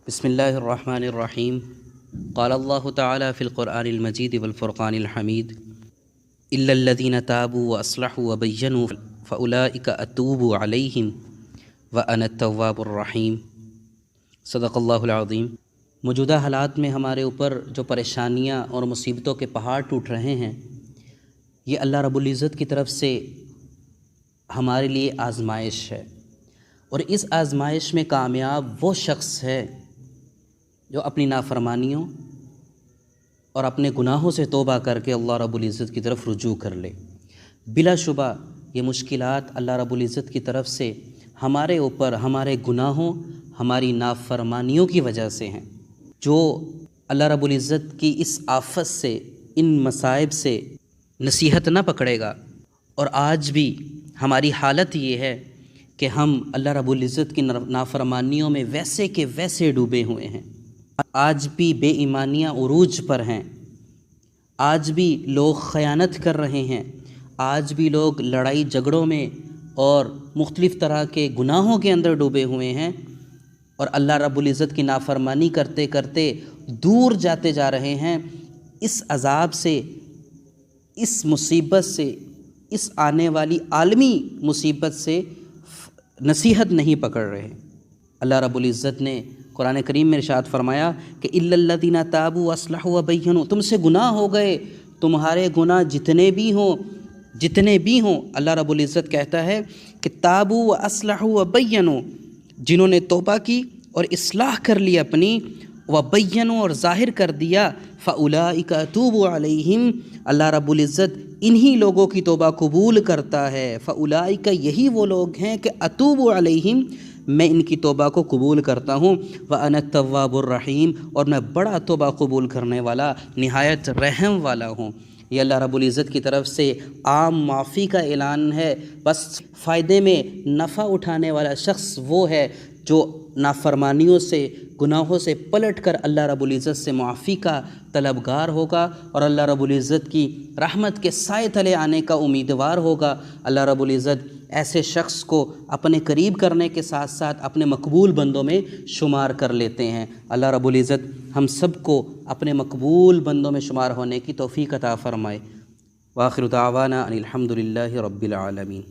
بسم اللہ الرحمن الرحیم قال اللہ تعالی فی القرآن المجید والفرقان الحمید الا الذین تابوا واصلحوا وبینوا فاولئک اتوب علیہم وانا التواب الرحیم۔ صدق اللہ العظیم۔ موجودہ حالات میں ہمارے اوپر جو پریشانیاں اور مصیبتوں کے پہاڑ ٹوٹ رہے ہیں، یہ اللہ رب العزت کی طرف سے ہمارے لیے آزمائش ہے، اور اس آزمائش میں کامیاب وہ شخص ہے جو اپنی نافرمانیوں اور اپنے گناہوں سے توبہ کر کے اللہ رب العزت کی طرف رجوع کر لے۔ بلا شبہ یہ مشکلات اللہ رب العزت کی طرف سے ہمارے اوپر ہمارے گناہوں، ہماری نافرمانیوں کی وجہ سے ہیں۔ جو اللہ رب العزت کی اس آفت سے، ان مصائب سے نصیحت نہ پکڑے گا، اور آج بھی ہماری حالت یہ ہے کہ ہم اللہ رب العزت کی نافرمانیوں میں ویسے کے ویسے ڈوبے ہوئے ہیں۔ آج بھی بے ایمانیاں عروج پر ہیں، آج بھی لوگ خیانت کر رہے ہیں، آج بھی لوگ لڑائی جھگڑوں میں اور مختلف طرح کے گناہوں کے اندر ڈوبے ہوئے ہیں، اور اللہ رب العزت کی نافرمانی کرتے کرتے دور جاتے جا رہے ہیں۔ اس عذاب سے، اس مصیبت سے، اس آنے والی عالمی مصیبت سے نصیحت نہیں پکڑ رہے۔ اللہ رب العزت نے قرآن کریم میں ارشاد فرمایا کہ الا الذین تابوا واصلحوا وبینوا، تم سے گناہ ہو گئے، تمہارے گناہ جتنے بھی ہوں، اللہ رب العزت کہتا ہے کہ تابوا واصلحوا وبینوا، جنہوں نے توبہ کی اور اصلاح کر لی اپنی، وبینوا اور ظاہر کر دیا، فاولئک اتوب علیہم، اللہ رب العزت انہی لوگوں کی توبہ قبول کرتا ہے۔ فاولئک، یہی وہ لوگ ہیں کہ اتوب علیہم، میں ان کی توبہ کو قبول کرتا ہوں، وانا التواب الرحیم، اور میں بڑا توبہ قبول کرنے والا، نہایت رحم والا ہوں۔ یہ اللہ رب العزت کی طرف سے عام معافی کا اعلان ہے۔ بس فائدے میں نفع اٹھانے والا شخص وہ ہے جو نافرمانیوں سے، گناہوں سے پلٹ کر اللہ رب العزت سے معافی کا طلبگار ہوگا، اور اللہ رب العزت کی رحمت کے سائے تلے آنے کا امیدوار ہوگا۔ اللہ رب العزت ایسے شخص کو اپنے قریب کرنے کے ساتھ ساتھ اپنے مقبول بندوں میں شمار کر لیتے ہیں۔ اللہ رب العزت ہم سب کو اپنے مقبول بندوں میں شمار ہونے کی توفیق عطا فرمائے۔ وآخر دعوانا ان الحمد للہ رب العالمین۔